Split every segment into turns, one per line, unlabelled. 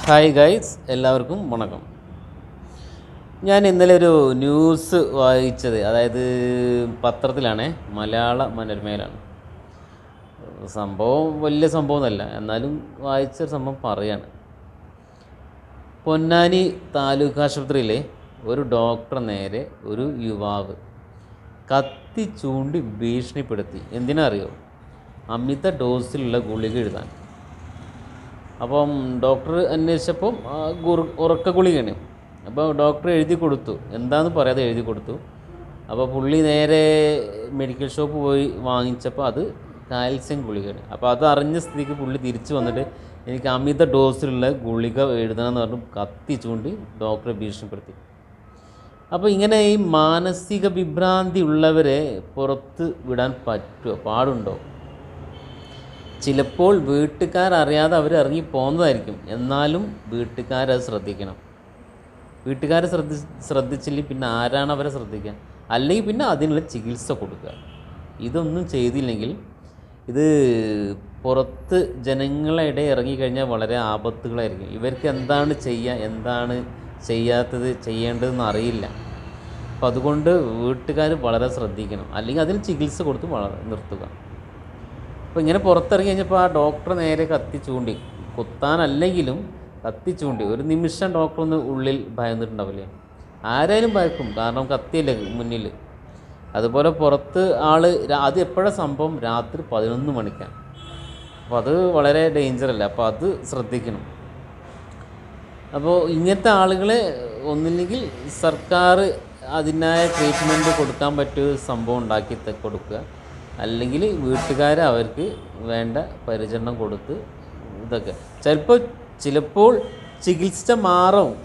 Hi guys, എല്ലാവർക്കും വണക്കം. ഞാൻ ഇന്നലെ ഒരു ന്യൂസ് വായിച്ചത്, അതായത് പത്രത്തിലാണേ, മലയാള മനോരമയിലാണ്. സംഭവം വലിയ സംഭവമൊന്നുമല്ല, എന്നാലും വായിച്ച സംഭവം പറയാണ്. പൊന്നാനി താലൂക്ക് ആശുപത്രിയിലെ ഒരു ഡോക്ടർ നേരെ ഒരു യുവാവ് കത്തി ചൂണ്ടി ഭീഷണിപ്പെടുത്തി. എന്തിനാ അറിയോ? അമിത ഡോസിലുള്ള ഗുളിക എഴുതാൻ. അപ്പം ഡോക്ടർ അന്വേഷിച്ചപ്പം ഉറക്ക ഗുളികയാണ്. അപ്പോൾ ഡോക്ടർ എഴുതി കൊടുത്തു, എന്താണെന്ന് പറയാതെ എഴുതി കൊടുത്തു. അപ്പോൾ പുള്ളി നേരെ മെഡിക്കൽ ഷോപ്പ് പോയി വാങ്ങിച്ചപ്പോൾ അത് കാൽസ്യം ഗുളികയാണ്. അപ്പോൾ അത് അറിഞ്ഞ സ്ഥിതിക്ക് പുള്ളി തിരിച്ചു വന്നിട്ട് എനിക്ക് അമിത ഡോസിലുള്ള ഗുളിക എഴുതണമെന്ന് പറഞ്ഞു കത്തി ചൂണ്ടി ഡോക്ടറെ ഭീഷണിപ്പെടുത്തി. അപ്പോൾ ഇങ്ങനെ ഈ മാനസിക വിഭ്രാന്തി ഉള്ളവരെ പുറത്ത് വിടാൻ പറ്റുമോ? പാടുണ്ടോ? ചിലപ്പോൾ വീട്ടുകാരറിയാതെ അവർ ഇറങ്ങി പോകുന്നതായിരിക്കും. എന്നാലും വീട്ടുകാരത് ശ്രദ്ധിക്കണം. വീട്ടുകാരെ ശ്രദ്ധിച്ചില്ലെങ്കിൽ പിന്നെ ആരാണ് അവരെ ശ്രദ്ധിക്കുക? അല്ലെങ്കിൽ പിന്നെ അതിനുള്ള ചികിത്സ കൊടുക്കുക. ഇതൊന്നും ചെയ്തില്ലെങ്കിൽ ഇത് പുറത്ത് ജനങ്ങളുടെ ഇടയിൽ ഇറങ്ങിക്കഴിഞ്ഞാൽ വളരെ ആപത്തുകളായിരിക്കും. ഇവർക്ക് എന്താണ് ചെയ്യുക, എന്താണ് ചെയ്യാത്തത്, ചെയ്യേണ്ടതെന്ന് അറിയില്ല. അപ്പോൾ അതുകൊണ്ട് വീട്ടുകാർ വളരെ ശ്രദ്ധിക്കണം. അല്ലെങ്കിൽ അതിന് ചികിത്സ കൊടുത്ത് നിർത്തുക. അപ്പോൾ ഇങ്ങനെ പുറത്തിറങ്ങി കഴിഞ്ഞപ്പോൾ ആ ഡോക്ടർ നേരെ കത്തി ചൂണ്ടി, കുത്താനല്ലെങ്കിലും കത്തി ചൂണ്ടി. ഒരു നിമിഷം ഡോക്ടറൊന്ന് ഉള്ളിൽ ഭയന്നിട്ടുണ്ടാവില്ലേ? ആരായാലും ഭയക്കും, കാരണം കത്തിയല്ലേ മുന്നിൽ. അതുപോലെ പുറത്ത് അത് എപ്പോഴാണ് സംഭവം? രാത്രി 11 മണിക്കാണ്. അപ്പോൾ അത് വളരെ ഡേഞ്ചറല്ല. അപ്പോൾ അത് ശ്രദ്ധിക്കണം. അപ്പോൾ ഇങ്ങനത്തെ ആളുകളെ ഒന്നില്ലെങ്കിൽ സർക്കാർ അതിനായ ട്രീറ്റ്മെൻറ്റ് കൊടുക്കാൻ പറ്റിയ സംഭവം ഉണ്ടാക്കി കൊടുക്കുക, അല്ലെങ്കിൽ വീട്ടുകാർ അവർക്ക് വേണ്ട പരിചരണം കൊടുത്ത് ഇതൊക്കെ. ചിലപ്പോൾ ചികിത്സ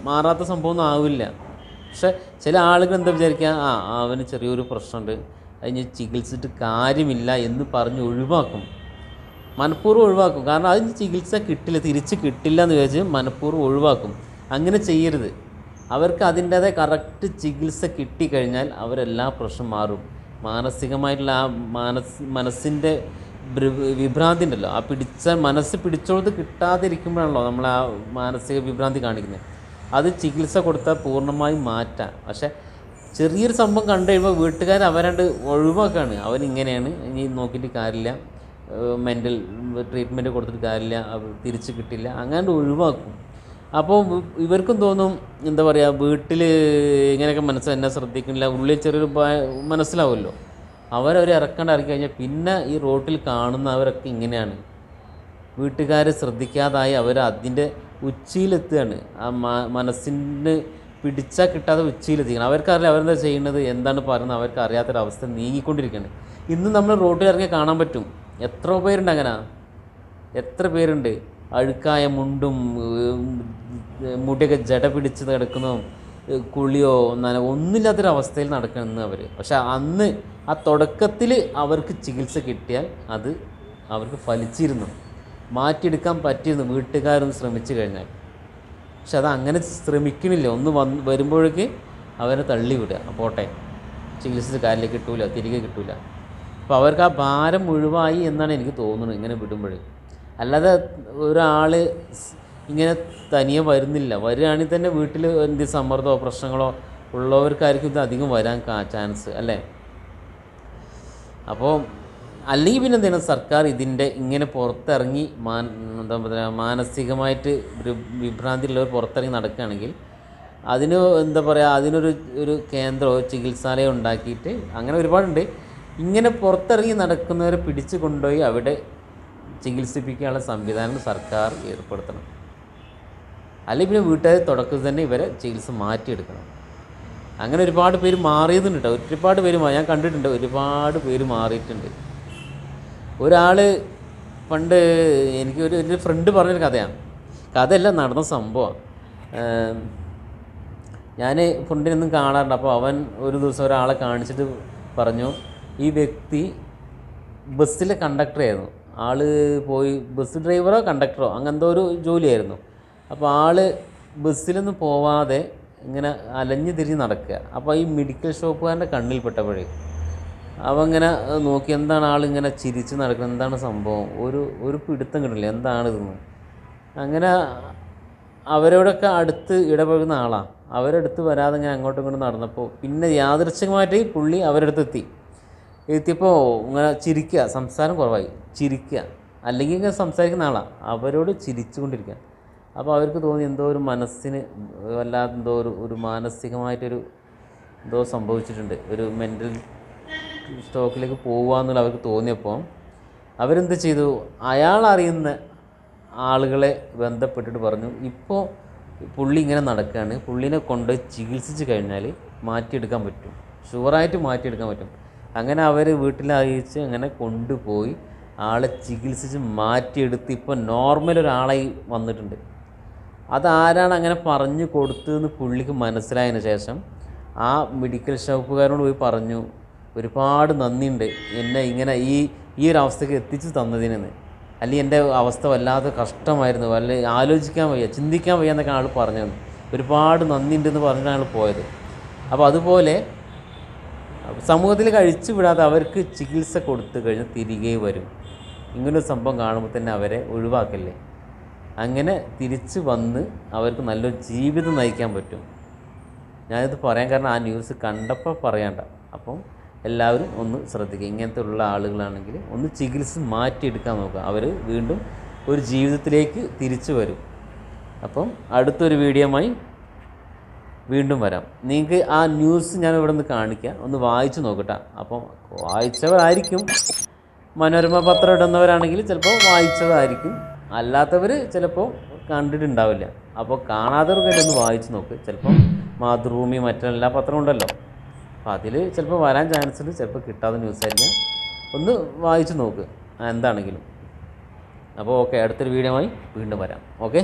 മാറാത്ത സംഭവമൊന്നും ആവില്ല. പക്ഷെ ചില ആളുകൾ എന്താ വിചാരിക്കുക, അവന് ചെറിയൊരു പ്രശ്നമുണ്ട്, അതിന് ചികിത്സിച്ചിട്ട് കാര്യമില്ല എന്ന് പറഞ്ഞ് ഒഴിവാക്കും. മനഃപൂർവ്വം ഒഴിവാക്കും. കാരണം അതിന് ചികിത്സ കിട്ടില്ല, തിരിച്ച് കിട്ടില്ല എന്ന് വിചാരിച്ച് മനഃപൂർവ്വം ഒഴിവാക്കും. അങ്ങനെ ചെയ്യരുത്. അവർക്ക് അതിൻ്റേതായ കറക്റ്റ് ചികിത്സ കിട്ടിക്കഴിഞ്ഞാൽ അവരെല്ലാ പ്രശ്നം മാറും. മാനസികമായിട്ടുള്ള ആ മനസ്സിൻ്റെ വിഭ്രാന്തി ഉണ്ടല്ലോ, ആ മനസ്സ് പിടിച്ചോളത് കിട്ടാതിരിക്കുമ്പോഴാണല്ലോ നമ്മൾ ആ മാനസിക വിഭ്രാന്തി കാണിക്കുന്നത്. അത് ചികിത്സ കൊടുത്താൽ പൂർണ്ണമായും മാറ്റാം. പക്ഷേ ചെറിയൊരു സംഭവം കണ്ടു കഴിയുമ്പോൾ വീട്ടുകാർ അവരാണ്ട് ഒഴിവാക്കുകയാണ്. അവനിങ്ങനെയാണ്, ഇനി നോക്കിയിട്ട് കാര്യമില്ല, മെൻ്റൽ ട്രീറ്റ്മെൻറ്റ് കൊടുത്തിട്ട് കാര്യമില്ല, തിരിച്ച് കിട്ടില്ല, അങ്ങനെ ഒഴിവാക്കും. അപ്പോൾ ഇവർക്കും തോന്നും, എന്താ പറയുക, വീട്ടിൽ ഇങ്ങനെയൊക്കെ എന്നെ ശ്രദ്ധിക്കുന്നില്ല, ഉള്ളിൽ ചെറിയൊരു മനസ്സിലാവുമല്ലോ. അവരവരെ ഇറക്കി കഴിഞ്ഞാൽ പിന്നെ ഈ റോട്ടിൽ കാണുന്നവരൊക്കെ ഇങ്ങനെയാണ്. വീട്ടുകാർ ശ്രദ്ധിക്കാതായി അവർ അതിൻ്റെ ഉച്ചിയിലെത്തുകയാണ്. ആ മനസ്സിന് പിടിച്ചാൽ കിട്ടാതെ ഉച്ചിയിലെത്തിക്കണം. അവർക്കറിയില്ല അവരെന്താ ചെയ്യുന്നത്, എന്താണ് പറയുന്നത്, അവർക്ക് അറിയാത്തൊരവസ്ഥ നീങ്ങിക്കൊണ്ടിരിക്കുകയാണ്. ഇന്ന് നമ്മൾ റോട്ടിൽ ഇറങ്ങി കാണാൻ പറ്റും. എത്ര പേരുണ്ട് അങ്ങനെ, എത്ര പേരുണ്ട് അഴുക്കായ മുണ്ടും മുടിയൊക്കെ ജട പിടിച്ച് കിടക്കുന്നതും കുളിയോ ഒന്നുമില്ലാത്തൊരവസ്ഥയിൽ നടക്കുന്നത് അവർ. പക്ഷെ അന്ന് ആ തുടക്കത്തിൽ അവർക്ക് ചികിത്സ കിട്ടിയാൽ അത് അവർക്ക് ഫലിച്ചിരുന്നു, മാറ്റിയെടുക്കാൻ പറ്റിയിരുന്നു, വീട്ടുകാരൊന്ന് ശ്രമിച്ചു കഴിഞ്ഞാൽ. പക്ഷെ അത് അങ്ങനെ ശ്രമിക്കണില്ല. വരുമ്പോഴേക്ക് അവരെ തള്ളിവിടുക, പോട്ടെ, ചികിത്സിച്ച് കാര്യമില്ല, കിട്ടൂല, തിരികെ കിട്ടൂല. അപ്പോൾ അവർക്ക് ആ ഭാരം ഒഴിവായി എന്നാണ് എനിക്ക് തോന്നുന്നത് ഇങ്ങനെ വിടുമ്പോഴേ. അല്ലാതെ ഒരാൾ ഇങ്ങനെ തനിയെ വരികയാണെങ്കിൽ തന്നെ വീട്ടിൽ എന്ത് സമ്മർദ്ദമോ പ്രശ്നങ്ങളോ ഉള്ളവർക്കായിരിക്കും ഇത് അധികം വരാൻ ചാൻസ്, അല്ലേ? അപ്പോൾ അല്ലെങ്കിൽ പിന്നെ എന്താണ്, സർക്കാർ ഇതിൻ്റെ ഇങ്ങനെ പുറത്തിറങ്ങി എന്താ പറയുക, മാനസികമായിട്ട് വിഭ്രാന്തിയുള്ളവർ പുറത്തിറങ്ങി നടക്കുകയാണെങ്കിൽ അതിന് എന്താ പറയുക, അതിനൊരു കേന്ദ്രമോ ചികിത്സാലയം ഉണ്ടാക്കിയിട്ട്, അങ്ങനെ ഒരുപാടുണ്ട്. ഇങ്ങനെ പുറത്തിറങ്ങി നടക്കുന്നവരെ പിടിച്ചു കൊണ്ടുപോയി അവിടെ ചികിത്സിപ്പിക്കാനുള്ള സംവിധാനം സർക്കാർ ഏർപ്പെടുത്തണം. അല്ലെങ്കിൽ പിന്നെ വീട്ടുകാർ തുടക്കത്തിൽ തന്നെ ഇവരെ ചികിത്സ മാറ്റിയെടുക്കണം. അങ്ങനെ ഒരുപാട് പേര് മാറിയതുണ്ട് കേട്ടോ. ഒരുപാട് പേര് ഞാൻ കണ്ടിട്ടുണ്ട്, ഒരുപാട് പേര് മാറിയിട്ടുണ്ട്. ഒരാൾ പണ്ട് എനിക്ക് ഒരു ഫ്രണ്ട് പറഞ്ഞൊരു കഥയല്ല, നടന്ന സംഭവമാണ്. ഞാൻ ഫ്രണ്ടിനൊന്നും കാണാറുണ്ട്. അപ്പോൾ അവൻ ഒരു ദിവസം ഒരാളെ കാണിച്ചിട്ട് പറഞ്ഞു, ഈ വ്യക്തി ബസ്സിലെ കണ്ടക്ടറായിരുന്നു. ആൾ പോയി ബസ് ഡ്രൈവറോ കണ്ടക്ടറോ അങ്ങനത്തെ ഒരു ജോലിയായിരുന്നു. അപ്പോൾ ബസ്സിലൊന്നും പോവാതെ ഇങ്ങനെ അലഞ്ഞു തിരിഞ്ഞ് നടക്കുക. അപ്പോൾ ഈ മെഡിക്കൽ ഷോപ്പുകാരൻ്റെ കണ്ണിൽപ്പെട്ടപ്പോഴേ അവങ്ങനെ നോക്കി, എന്താണ് ആളിങ്ങനെ ചിരിച്ച് നടക്കുന്നത്, എന്താണ് സംഭവം, ഒരു പിടുത്തം കിട്ടില്ല, എന്താണിതെന്ന്. അങ്ങനെ അവരോടൊക്കെ അടുത്ത് ഇടപഴകുന്ന ആളാണ്. അവരടുത്ത് വരാതെ ഇങ്ങനെ അങ്ങോട്ടും ഇങ്ങോട്ടും നടന്നപ്പോൾ പിന്നെ യാദൃച്ഛികമായിട്ട് പുള്ളി അവരടുത്ത് എത്തിയപ്പോൾ ഇങ്ങനെ ചിരിക്കുക, സംസാരം കുറവായി, ചിരിക്കുക, അല്ലെങ്കിൽ ഇങ്ങനെ സംസാരിക്കുന്ന ആളാണ്, അവരോട് ചിരിച്ചു കൊണ്ടിരിക്കുക. അപ്പോൾ അവർക്ക് തോന്നി എന്തോ ഒരു മനസ്സിന് വല്ലാതെ എന്തോ ഒരു മാനസികമായിട്ടൊരു എന്തോ സംഭവിച്ചിട്ടുണ്ട്, ഒരു മെൻ്റൽ സ്റ്റോക്കിലേക്ക് പോകുക അവർക്ക് തോന്നിയപ്പോൾ അവരെന്ത് ചെയ്തു, അയാളറിയുന്ന ആളുകളെ ബന്ധപ്പെട്ടിട്ട് പറഞ്ഞു, ഇപ്പോൾ പുള്ളി ഇങ്ങനെ നടക്കുകയാണ്, പുള്ളിനെ കൊണ്ട് ചികിത്സിച്ച് കഴിഞ്ഞാൽ മാറ്റിയെടുക്കാൻ പറ്റും, ഷുവറായിട്ട് മാറ്റിയെടുക്കാൻ പറ്റും. അങ്ങനെ അവർ വീട്ടിൽ അറിയിച്ച് അങ്ങനെ കൊണ്ടുപോയി ആളെ ചികിത്സിച്ച് മാറ്റിയെടുത്ത് ഇപ്പോൾ നോർമൽ ഒരാളായി വന്നിട്ടുണ്ട്. അതാരാണ് അങ്ങനെ പറഞ്ഞു കൊടുത്തതെന്ന് പുള്ളിക്ക് മനസ്സിലായതിന് ശേഷം ആ മെഡിക്കൽ ഷോപ്പുകാരോട് പോയി പറഞ്ഞു, ഒരുപാട് നന്ദിയുണ്ട് എന്നെ ഇങ്ങനെ ഈ ഒരു അവസ്ഥയ്ക്ക് എത്തിച്ച് തന്നതിനെന്ന്, അല്ലെങ്കിൽ എൻ്റെ അവസ്ഥ വല്ലാതെ കഷ്ടമായിരുന്നു, ആലോചിക്കാൻ വയ്യ, ചിന്തിക്കാൻ വയ്യ എന്നൊക്കെ ആൾ പറഞ്ഞു തന്നു, ഒരുപാട് നന്ദിയുണ്ടെന്ന് പറഞ്ഞിട്ടാണ് ആൾ പോയത്. അപ്പോൾ അതുപോലെ സമൂഹത്തിൽ കഴിച്ചു വിടാതെ അവർക്ക് ചികിത്സ കൊടുത്തു കഴിഞ്ഞാൽ തിരികെ വരും. ഇങ്ങനൊരു സംഭവം കാണുമ്പോൾ തന്നെ അവരെ ഒഴിവാക്കല്ലേ. അങ്ങനെ തിരിച്ച് വന്ന് അവർക്ക് നല്ലൊരു ജീവിതം നയിക്കാൻ പറ്റും. ഞാനിത് പറയാൻ കാരണം ആ ന്യൂസ് കണ്ടപ്പോൾ പറയണ്ട. അപ്പം എല്ലാവരും ഒന്ന് ശ്രദ്ധിക്കുക. ഇങ്ങനത്തെ ഉള്ള ആളുകളാണെങ്കിൽ ഒന്ന് ചികിത്സ മാറ്റിയെടുക്കാൻ നോക്കുക, അവർ വീണ്ടും ഒരു ജീവിതത്തിലേക്ക് തിരിച്ചു വരും. അപ്പം അടുത്തൊരു വീഡിയോയുമായി വീണ്ടും വരാം. നിങ്ങൾക്ക് ആ ന്യൂസ് ഞാൻ ഇവിടെ നിന്ന് കാണിക്കാം, ഒന്ന് വായിച്ച് നോക്കട്ടെ. അപ്പം വായിച്ചവരായിരിക്കും, മനോരമ പത്രം ഇടുന്നവരാണെങ്കിൽ ചിലപ്പോൾ വായിച്ചതായിരിക്കും, അല്ലാത്തവർ ചിലപ്പോൾ കണ്ടിട്ടുണ്ടാവില്ല. അപ്പോൾ കാണാത്തവർക്ക് ഒന്ന് വായിച്ച് നോക്ക്. ചിലപ്പം മാതൃഭൂമി മറ്റെല്ലാ പത്രവും ഉണ്ടല്ലോ, അപ്പോൾ അതിൽ ചിലപ്പോൾ വരാൻ ചാൻസ് ഉണ്ട്, ചിലപ്പോൾ കിട്ടാത്ത ന്യൂസായിരിക്കാം. ഒന്ന് വായിച്ച് നോക്ക് എന്താണെങ്കിലും. അപ്പോൾ ഓക്കെ, അടുത്തൊരു വീഡിയോയുമായി വീണ്ടും വരാം. ഓക്കെ.